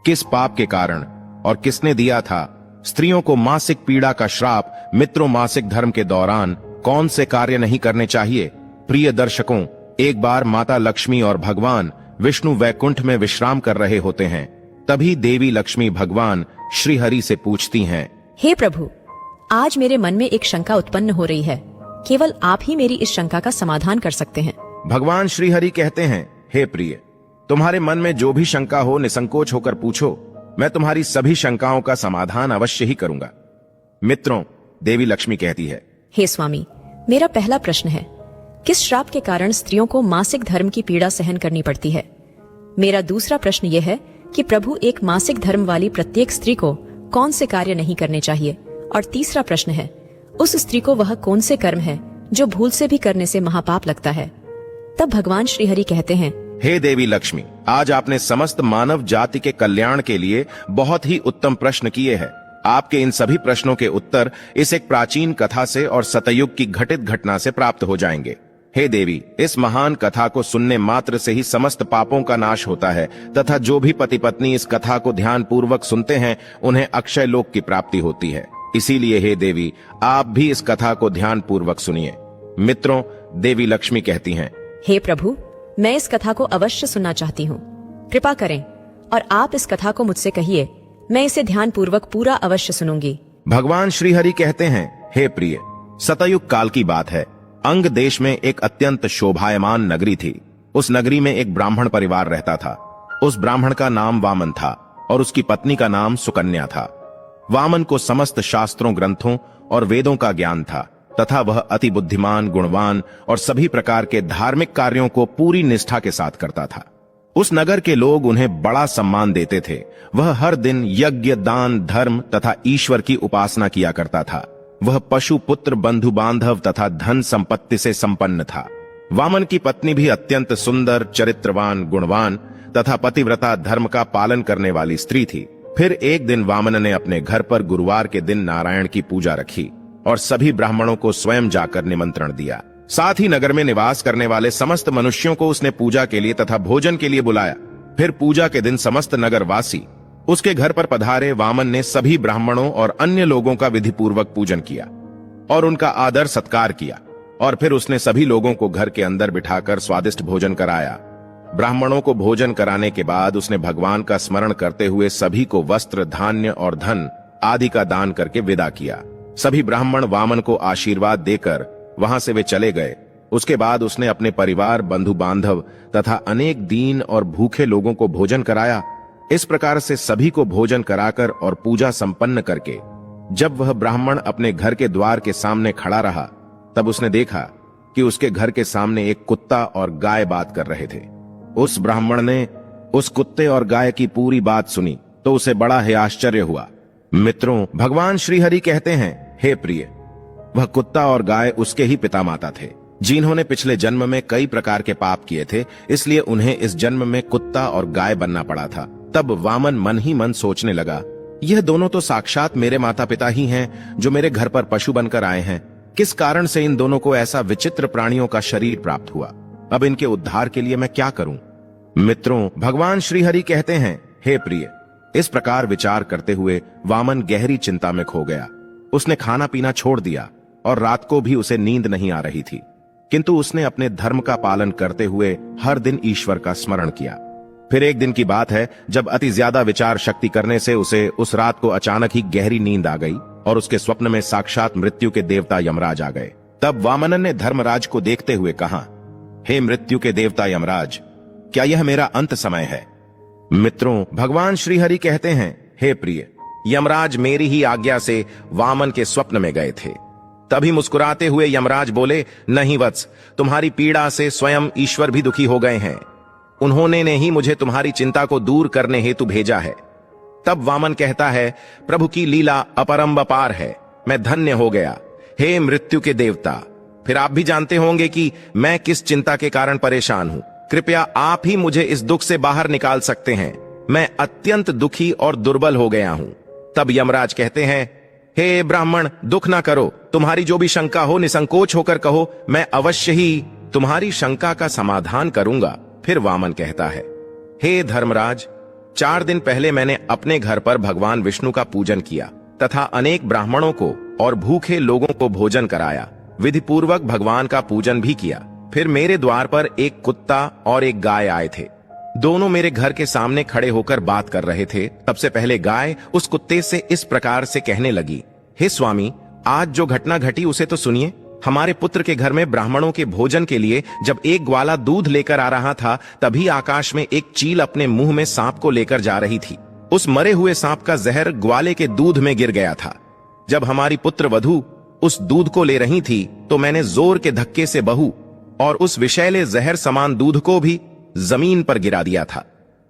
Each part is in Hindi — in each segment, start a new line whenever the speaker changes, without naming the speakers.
किस पाप के कारण और किसने दिया था? स्त्रियों को मासिक पीड़ा का श्राप। मित्रों, मासिक धर्म के दौरान कौन से कार्य नहीं करने चाहिए? प्रिय दर्शकों, एक बार माता लक्ष्मी और भगवान विष्णु वैकुंठ में विश्राम कर रहे होते हैं। तभी देवी लक्ष्मी भगवान श्री हरि से पूछती हैं,
हे प्रभु, आज मेरे मन में एक शंका उत्पन्न हो रही है। केवल आप ही मेरी इस शंका का समाधान कर सकते हैं।
भगवान श्री हरि कहते हैं, हे प्रिय, तुम्हारे मन में जो भी शंका हो निसंकोच होकर पूछो। मैं तुम्हारी सभी शंकाओं का समाधान अवश्य ही करूंगा। मित्रों, देवी लक्ष्मी कहती है,
हे स्वामी, मेरा पहला प्रश्न है, किस श्राप के कारण स्त्रियों को मासिक धर्म की पीड़ा सहन करनी पड़ती है? मेरा दूसरा प्रश्न यह है कि प्रभु, एक मासिक धर्म वाली प्रत्येक स्त्री को कौन से कार्य नहीं करने चाहिए? और तीसरा प्रश्न है, उस स्त्री को वह कौन से कर्म है जो भूल से भी करने से महापाप लगता है? तब भगवान श्री हरि कहते हैं,
हे देवी लक्ष्मी, आज आपने समस्त मानव जाति के कल्याण के लिए बहुत ही उत्तम प्रश्न किए हैं। आपके इन सभी प्रश्नों के उत्तर इस एक प्राचीन कथा से और सतयुग की घटित घटना से प्राप्त हो जाएंगे। हे देवी, इस महान कथा को सुनने मात्र से ही समस्त पापों का नाश होता है तथा जो भी पति पत्नी इस कथा को ध्यान पूर्वक सुनते हैं उन्हें अक्षय लोक की प्राप्ति होती है। इसीलिए हे देवी, आप भी इस कथा को ध्यान पूर्वक सुनिए। मित्रों, देवी लक्ष्मी कहती हैं,
हे प्रभु, मैं इस कथा को अवश्य सुनना चाहती हूँ। कृपा करें और आप इस कथा को मुझसे कहिए। मैं इसे ध्यान पूर्वक पूरा अवश्य सुनूंगी।
भगवान श्री हरि कहते हैं, हे प्रिय, सतयुग काल की बात है। अंग देश में एक अत्यंत शोभायमान नगरी थी। उस नगरी में एक ब्राह्मण परिवार रहता था। उस ब्राह्मण का नाम वामन था और उसकी पत्नी का नाम सुकन्या था। वामन को समस्त शास्त्रों, ग्रंथों और वेदों का ज्ञान था तथा वह अति बुद्धिमान, गुणवान और सभी प्रकार के धार्मिक कार्यों को पूरी निष्ठा के साथ करता था। उस नगर के लोग उन्हें बड़ा सम्मान देते थे। वह हर दिन यज्ञ, दान, धर्म तथा ईश्वर की उपासना किया करता था। वह पशु, पुत्र, बंधु बांधव तथा धन संपत्ति से संपन्न था। वामन की पत्नी भी अत्यंत सुंदर, चरित्रवान, गुणवान तथा पतिव्रता, धर्म का पालन करने वाली स्त्री थी। फिर एक दिन वामन ने अपने घर पर गुरुवार के दिन नारायण की पूजा रखी और सभी ब्राह्मणों को स्वयं जाकर निमंत्रण दिया। साथ ही नगर में निवास करने वाले समस्त मनुष्यों को उसने पूजा के लिए तथा भोजन के लिए बुलाया। फिर पूजा के दिन समस्त नगरवासी उसके घर पर पधारे। वामन ने सभी ब्राह्मणों और अन्य लोगों का विधि पूर्वक पूजन किया और उनका आदर सत्कार किया और फिर उसने सभी लोगों को घर के अंदर बिठाकर स्वादिष्ट भोजन कराया। ब्राह्मणों को भोजन कराने के बाद उसने भगवान का स्मरण करते हुए सभी को वस्त्र, धान्य और धन आदि का दान करके विदा किया। सभी ब्राह्मण वामन को आशीर्वाद देकर वहां से वे चले गए। उसके बाद उसने अपने परिवार, बंधु बांधव तथा अनेक दीन और भूखे लोगों को भोजन कराया। इस प्रकार से सभी को भोजन कराकर और पूजा संपन्न करके जब वह ब्राह्मण अपने घर के द्वार के सामने खड़ा रहा, तब उसने देखा कि उसके घर के सामने एक कुत्ता और गाय बात कर रहे थे। उस ब्राह्मण ने उस कुत्ते और गाय की पूरी बात सुनी तो उसे बड़ा ही आश्चर्य हुआ। मित्रों, भगवान श्री हरि कहते हैं, हे प्रिय, वह कुत्ता और गाय उसके ही पिता माता थे, जिन्होंने पिछले जन्म में कई प्रकार के पाप किए थे। इसलिए उन्हें इस जन्म में कुत्ता और गाय बनना पड़ा था। तब वामन मन ही मन सोचने लगा, यह दोनों तो साक्षात मेरे माता पिता ही हैं जो मेरे घर पर पशु बनकर आए हैं। किस कारण से इन दोनों को ऐसा विचित्र प्राणियों का शरीर प्राप्त हुआ? अब इनके उद्धार के लिए मैं क्या करूं? मित्रों, भगवान श्री हरि कहते हैं, हे प्रिय, इस प्रकार विचार करते हुए वामन गहरी चिंता में खो गया। उसने खाना पीना छोड़ दिया और रात को भी उसे नींद नहीं आ रही थी, किंतु उसने अपने धर्म का पालन करते हुए हर दिन ईश्वर का स्मरण किया। फिर एक दिन की बात है, जब अति ज्यादा विचार शक्ति करने से उसे उस रात को अचानक ही गहरी नींद आ गई और उसके स्वप्न में साक्षात मृत्यु के देवता यमराज आ गए। तब वामन ने धर्मराज को देखते हुए कहा, हे मृत्यु के देवता यमराज, क्या यह मेरा अंत समय है? मित्रों, भगवान श्री हरि कहते हैं, हे प्रिय, यमराज मेरी ही आज्ञा से वामन के स्वप्न में गए थे। तभी मुस्कुराते हुए यमराज बोले, नहीं वत्स, तुम्हारी पीड़ा से स्वयं ईश्वर भी दुखी हो गए हैं। उन्होंने ने ही मुझे तुम्हारी चिंता को दूर करने हेतु भेजा है। तब वामन कहता है, प्रभु की लीला अपरंपार है, मैं धन्य हो गया। हे मृत्यु के देवता, फिर आप भी जानते होंगे कि मैं किस चिंता के कारण परेशान हूं। कृपया आप ही मुझे इस दुख से बाहर निकाल सकते हैं। मैं अत्यंत दुखी और दुर्बल हो गया हूं। तब यमराज कहते हैं, हे ब्राह्मण, दुख ना करो, तुम्हारी जो भी शंका हो निसंकोच होकर कहो, मैं अवश्य ही तुम्हारी शंका का समाधान करूंगा। फिर वामन कहता है, हे धर्मराज, 4 दिन पहले मैंने अपने घर पर भगवान विष्णु का पूजन किया तथा अनेक ब्राह्मणों को और भूखे लोगों को भोजन कराया। विधि पूर्वक भगवान का पूजन भी किया। फिर मेरे द्वार पर एक कुत्ता और एक गाय आए थे। दोनों मेरे घर के सामने खड़े होकर बात कर रहे थे। तब से पहले गाय उस कुत्ते से इस प्रकार से कहने लगी, हे स्वामी, आज जो घटना घटी उसे तो सुनिए। हमारे पुत्र के घर में ब्राह्मणों के भोजन के लिए जब एक ग्वाला दूध लेकर आ रहा था, तभी आकाश में एक चील अपने मुंह में सांप को लेकर जा रही थी। उस मरे हुए सांप का जहर ग्वाले के दूध में गिर गया था। जब हमारी पुत्र वधू उस दूध को ले रही थी तो मैंने जोर के धक्के से बहू और उस विषैले जहर समान दूध को भी जमीन पर गिरा दिया था।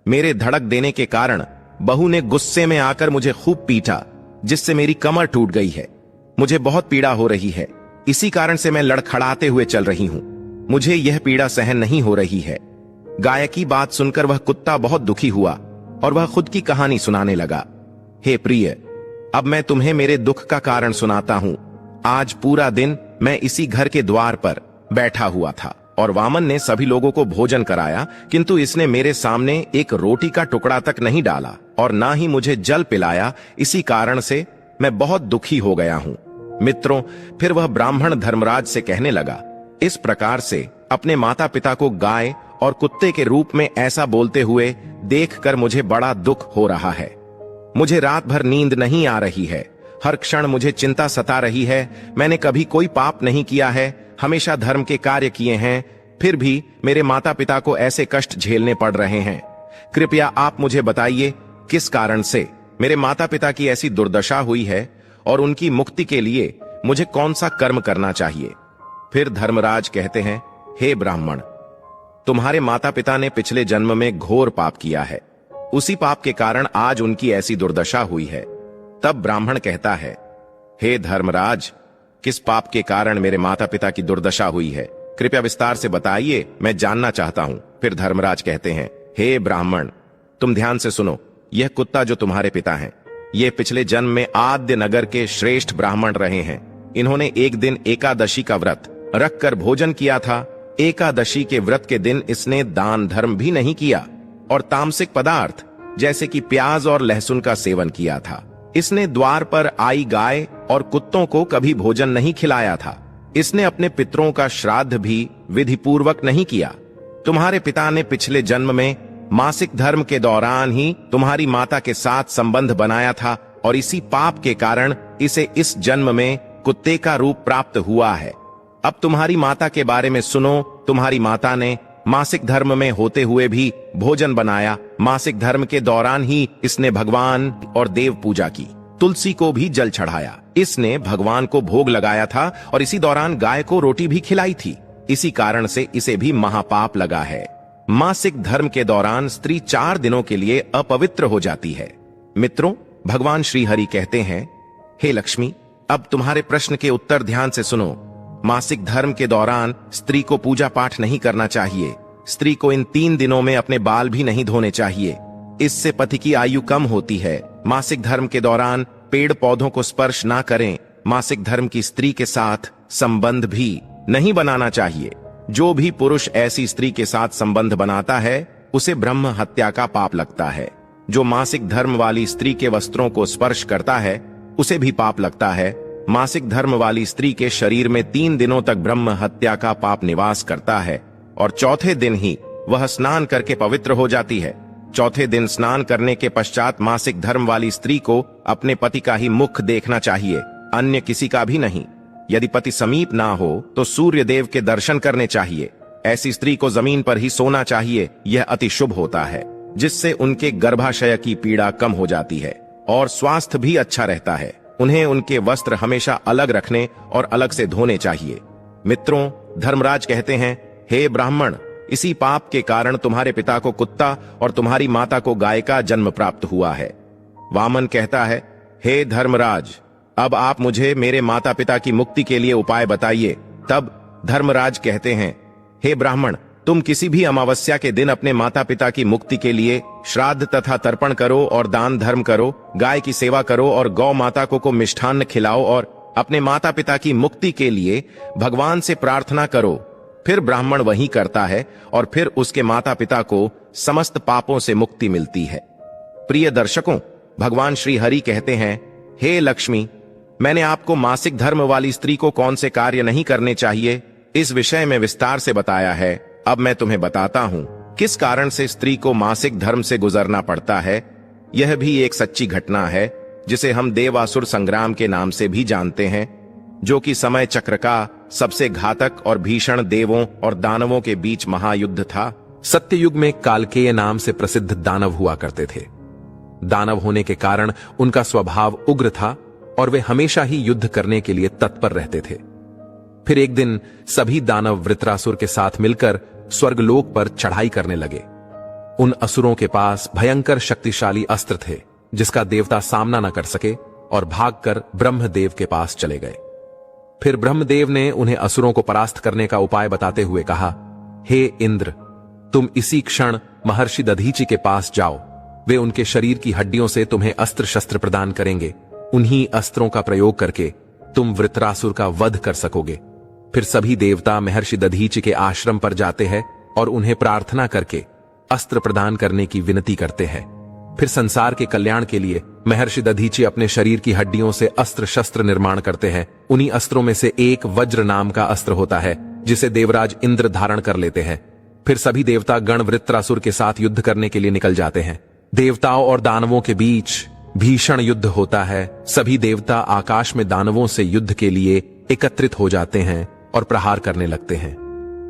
मेरे धड़क देने के कारण बहू ने गुस्से में आकर मुझे खूब पीटा, जिससे मेरी कमर टूट गई है। मुझे बहुत पीड़ा हो रही है। इसी कारण से मैं लड़खड़ाते हुए चल रही हूं। मुझे यह पीड़ा सहन नहीं हो रही है। गाय की बात सुनकर वह कुत्ता बहुत दुखी हुआ और वह खुद की कहानी सुनाने लगा। हे प्रिय, अब मैं तुम्हें मेरे दुख का कारण सुनाता हूं। आज पूरा दिन मैं इसी घर के द्वार पर बैठा हुआ था और वामन ने सभी लोगों को भोजन कराया, किंतु इसने मेरे सामने एक रोटी का टुकड़ा तक नहीं डाला और ना ही मुझे जल पिलाया। इसी कारण से मैं बहुत दुखी हो गया हूं। मित्रों, फिर वह ब्राह्मण धर्मराज से कहने लगा, इस प्रकार से अपने माता पिता को गाय और कुत्ते के रूप में ऐसा बोलते हुए देखकर मुझे बड़ा दुख हो रहा है। मुझे रात भर नींद नहीं आ रही है। हर क्षण मुझे चिंता सता रही है। मैंने कभी कोई पाप नहीं किया है, हमेशा धर्म के कार्य किए हैं, फिर भी मेरे माता पिता को ऐसे कष्ट झेलने पड़ रहे हैं। कृपया आप मुझे बताइए, किस कारण से मेरे माता पिता की ऐसी दुर्दशा हुई है और उनकी मुक्ति के लिए मुझे कौन सा कर्म करना चाहिए। फिर धर्मराज कहते हैं, हे ब्राह्मण, तुम्हारे माता पिता ने पिछले जन्म में घोर पाप किया है। उसी पाप के कारण आज उनकी ऐसी दुर्दशा हुई है। तब ब्राह्मण कहता है, हे धर्मराज, किस पाप के कारण मेरे माता पिता की दुर्दशा हुई है, कृपया विस्तार से बताइए, मैं जानना चाहता हूं। फिर धर्मराज कहते हैं, हे ब्राह्मण, तुम ध्यान से सुनो। यह कुत्ता जो तुम्हारे पिता हैं, ये पिछले जन्म में आद्य नगर के श्रेष्ठ ब्राह्मण रहे हैं। इन्होंने एक दिन एकादशी का व्रत रखकर भोजन किया था। एकादशी के व्रत के दिन इसने दान धर्म भी नहीं किया और तामसिक पदार्थ जैसे कि प्याज और लहसुन का सेवन किया था। इसने द्वार पर आई गाय और कुत्तों को कभी भोजन नहीं खिलाया था। इसने अपने पितरों का श्राद्ध भी विधि पूर्वक नहीं किया। तुम्हारे पिता ने पिछले जन्म में मासिक धर्म के दौरान ही तुम्हारी माता के साथ संबंध बनाया था और इसी पाप के कारण इसे इस जन्म में कुत्ते का रूप प्राप्त हुआ है। अब तुम्हारी माता के बारे में सुनो। तुम्हारी माता ने मासिक धर्म में होते हुए भी भोजन बनाया। मासिक धर्म के दौरान ही इसने भगवान और देव पूजा की। तुलसी को भी जल चढ़ाया। इसने भगवान को भोग लगाया था और इसी दौरान गाय को रोटी भी खिलाई थी। इसी कारण से इसे भी महापाप लगा है। मासिक धर्म के दौरान स्त्री 4 दिनों के लिए अपवित्र हो जाती है। मित्रों, भगवान श्री हरि कहते हैं, हे लक्ष्मी, अब तुम्हारे प्रश्न के उत्तर ध्यान से सुनो। मासिक धर्म के दौरान स्त्री को पूजा पाठ नहीं करना चाहिए। स्त्री को इन 3 दिनों में अपने बाल भी नहीं धोने चाहिए। इससे पति की आयु कम होती है। मासिक धर्म के दौरान पेड़ पौधों को स्पर्श ना करें। मासिक धर्म की स्त्री के साथ संबंध भी नहीं बनाना चाहिए। जो भी पुरुष ऐसी स्त्री के साथ संबंध बनाता है उसे ब्रह्म हत्या का पाप लगता है। जो मासिक धर्म वाली स्त्री के वस्त्रों को स्पर्श करता है उसे भी पाप लगता है। मासिक धर्म वाली स्त्री के शरीर में 3 दिनों तक ब्रह्म हत्या का पाप निवास करता है और चौथे दिन ही वह स्नान करके पवित्र हो जाती है। चौथे दिन स्नान करने के पश्चात मासिक धर्म वाली स्त्री को अपने पति का ही मुख देखना चाहिए, अन्य किसी का भी नहीं। यदि पति समीप ना हो तो सूर्य देव के दर्शन करने चाहिए। ऐसी स्त्री को जमीन पर ही सोना चाहिए। यह अति शुभ होता है, जिससे उनके गर्भाशय की पीड़ा कम हो जाती है और स्वास्थ्य भी अच्छा रहता है। उन्हें उनके वस्त्र हमेशा अलग रखने और अलग से धोने चाहिए। मित्रों, धर्मराज कहते हैं, हे ब्राह्मण, इसी पाप के कारण तुम्हारे पिता को कुत्ता और तुम्हारी माता को गाय का जन्म प्राप्त हुआ है। वामन कहता है, हे धर्मराज, अब आप मुझे मेरे माता पिता की मुक्ति के लिए उपाय बताइए। तब धर्मराज कहते हैं, हे ब्राह्मण, तुम किसी भी अमावस्या के दिन अपने माता पिता की मुक्ति के लिए श्राद्ध तथा तर्पण करो और दान धर्म करो। गाय की सेवा करो और गौ माता को मिष्ठान्न खिलाओ और अपने माता पिता की मुक्ति के लिए भगवान से प्रार्थना करो। फिर ब्राह्मण वही करता है और फिर उसके माता पिता को समस्त पापों से मुक्ति मिलती है। प्रिय दर्शकों, भगवान श्री हरि कहते हैं, हे लक्ष्मी, मैंने आपको मासिक धर्म वाली स्त्री को कौन से कार्य नहीं करने चाहिए इस विषय में विस्तार से बताया है। अब मैं तुम्हें बताता हूँ किस कारण से स्त्री को मासिक धर्म से गुजरना पड़ता है। यह भी एक सच्ची घटना है जिसे हम देवासुर संग्राम के नाम से भी जानते हैं, जो कि समय चक्र का सबसे घातक और भीषण देवों और दानवों के बीच महायुद्ध था।
सत्ययुग में कालकेय नाम से प्रसिद्ध दानव हुआ करते थे। दानव होने के कारण उनका स्वभाव उग्र था और वे हमेशा ही युद्ध करने के लिए तत्पर रहते थे। फिर एक दिन सभी दानव वृत्रासुर के साथ मिलकर स्वर्गलोक पर चढ़ाई करने लगे। उन असुरों के पास भयंकर शक्तिशाली अस्त्र थे जिसका देवता सामना न कर सके और भागकर ब्रह्मदेव के पास चले गए। फिर ब्रह्मदेव ने उन्हें असुरों को परास्त करने का उपाय बताते हुए कहा, हे इंद्र, तुम इसी क्षण महर्षि दधीचि के पास जाओ। वे उनके शरीर की हड्डियों से तुम्हें अस्त्र शस्त्र प्रदान करेंगे। उन्हीं अस्त्रों का प्रयोग करके तुम वृत्रासुर का वध कर सकोगे। फिर सभी देवता महर्षि दधीचि के आश्रम पर जाते हैं और उन्हें प्रार्थना करके अस्त्र प्रदान करने की विनती करते हैं। फिर संसार के कल्याण के लिए महर्षि दधीचि अपने शरीर की हड्डियों से अस्त्र शस्त्र निर्माण करते हैं। उन्हीं अस्त्रों में से एक वज्र नाम का अस्त्र होता है जिसे देवराज इंद्र धारण कर लेते हैं। फिर सभी देवता गण वृत्रासुर के साथ युद्ध करने के लिए निकल जाते हैं। देवताओं और दानवों के बीच भीषण युद्ध होता है। सभी देवता आकाश में दानवों से युद्ध के लिए एकत्रित हो जाते हैं और प्रहार करने लगते हैं।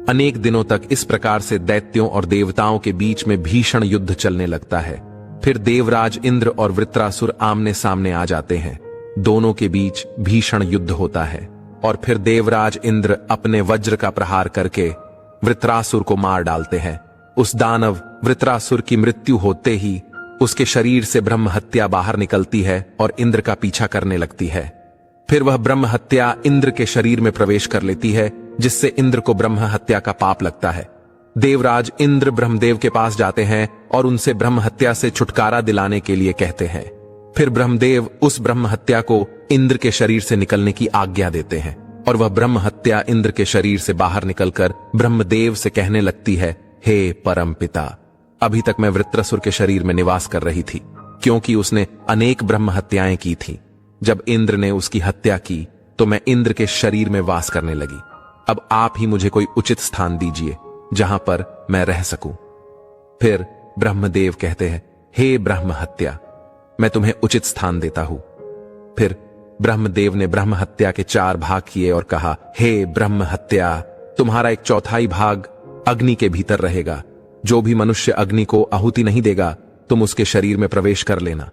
अनेक दिनों तक इस प्रकार से दैत्यों और देवताओं के बीच में भीषण युद्ध चलने लगता है। फिर देवराज इंद्र और वृत्रासुर आमने सामने आ जाते हैं। दोनों के बीच भीषण युद्ध होता है और फिर देवराज इंद्र अपने वज्र का प्रहार करके वृत्रासुर को मार डालते हैं। उस दानव वृत्रासुर की मृत्यु होते ही उसके शरीर से ब्रह्म हत्या बाहर निकलती है और इंद्र का पीछा करने लगती है। फिर वह ब्रह्म हत्या इंद्र के शरीर में प्रवेश कर लेती है, जिससे इंद्र को ब्रह्म हत्या का पाप लगता है। देवराज इंद्र ब्रह्मदेव के पास जाते हैं और उनसे ब्रह्म हत्या से छुटकारा दिलाने के लिए कहते हैं। फिर ब्रह्मदेव उस ब्रह्म हत्या को इंद्र के शरीर से निकलने की आज्ञा देते हैं और वह ब्रह्म हत्या इंद्र के शरीर से बाहर निकलकर ब्रह्मदेव से कहने लगती है, हे परम पिता, अभी तक मैं वृत्रासुर के शरीर में निवास कर रही थी, क्योंकि उसने अनेक ब्रह्म हत्याएं की थी। जब इंद्र ने उसकी हत्या की तो मैं इंद्र के शरीर में वास करने लगी। अब आप ही मुझे कोई उचित स्थान दीजिए जहां पर मैं रह सकूं। फिर ब्रह्मदेव कहते हैं, हे ब्रह्म हत्या, मैं तुम्हें उचित स्थान देता हूं। फिर ब्रह्मदेव ने ब्रह्म हत्या के 4 भाग किए और कहा, हे ब्रह्म हत्या, तुम्हारा 1/4 भाग अग्नि के भीतर रहेगा। जो भी मनुष्य अग्नि को आहुति नहीं देगा तुम उसके शरीर में प्रवेश कर लेना।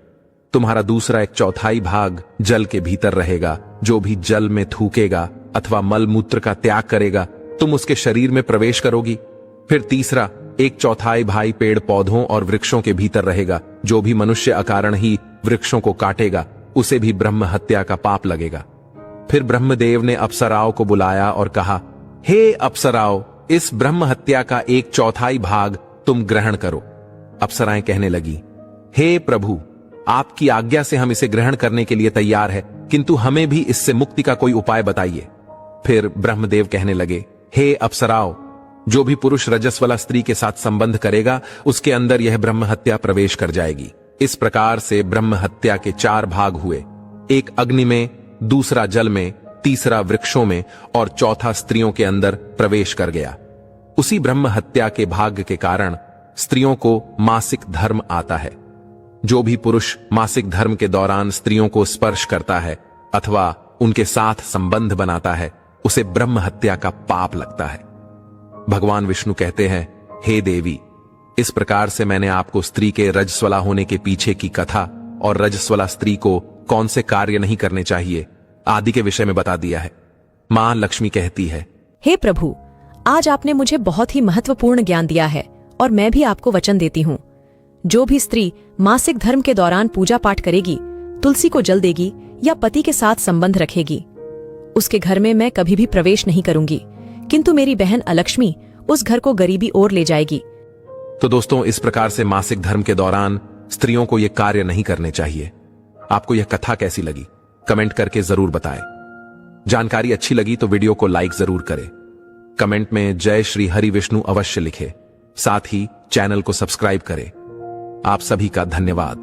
तुम्हारा दूसरा 1/4 भाग जल के भीतर रहेगा। जो भी जल में थूकेगा अथवा मल मूत्र का त्याग करेगा तुम उसके शरीर में प्रवेश करोगी। फिर तीसरा 1/4 भाग पेड़ पौधों और वृक्षों के भीतर रहेगा। जो भी मनुष्य अकारण ही वृक्षों को काटेगा उसे भी ब्रह्म हत्या का पाप लगेगा। फिर ब्रह्मदेव ने अप्सराओं को बुलाया और कहा, हे अप्सराओं, इस ब्रह्म हत्या का 1/4 भाग तुम ग्रहण करो। अप्सराएं कहने लगी, हे प्रभु, आपकी आज्ञा से हम इसे ग्रहण करने के लिए तैयार है, किंतु हमें भी इससे मुक्ति का कोई उपाय बताइए। फिर ब्रह्मदेव कहने लगे, हे अप्सराओं, जो भी पुरुष रजस्वला स्त्री के साथ संबंध करेगा उसके अंदर यह ब्रह्म हत्या प्रवेश कर जाएगी। इस प्रकार से ब्रह्म हत्या के 4 भाग हुए, एक अग्नि में, दूसरा जल में, तीसरा वृक्षों में और चौथा स्त्रियों के अंदर प्रवेश कर गया। उसी ब्रह्म हत्या के भाग के कारण स्त्रियों को मासिक धर्म आता है। जो भी पुरुष मासिक धर्म के दौरान स्त्रियों को स्पर्श करता है अथवा उनके साथ संबंध बनाता है उसे ब्रह्म हत्या का पाप लगता है। भगवान विष्णु कहते हैं, हे देवी, इस प्रकार से मैंने आपको स्त्री के रजस्वला होने के पीछे की कथा और रजस्वला स्त्री को कौन से कार्य नहीं करने चाहिए आदि के विषय में बता दिया है। मां लक्ष्मी कहती है,
हे प्रभु, आज आपने मुझे बहुत ही महत्वपूर्ण ज्ञान दिया है और मैं भी आपको वचन देती हूँ, जो भी स्त्री मासिक धर्म के दौरान पूजा पाठ करेगी, तुलसी को जल देगी या पति के साथ संबंध रखेगी, उसके घर में मैं कभी भी प्रवेश नहीं करूंगी, किंतु मेरी बहन अलक्ष्मी उस घर को गरीबी ओर ले जाएगी।
तो दोस्तों, इस प्रकार से मासिक धर्म के दौरान स्त्रियों को यह कार्य नहीं करने चाहिए। आपको यह कथा कैसी लगी कमेंट करके जरूर बताएं। जानकारी अच्छी लगी तो वीडियो को लाइक जरूर करें। कमेंट में जय श्री हरि विष्णु अवश्य लिखें। साथ ही चैनल को सब्सक्राइब करें। आप सभी का धन्यवाद।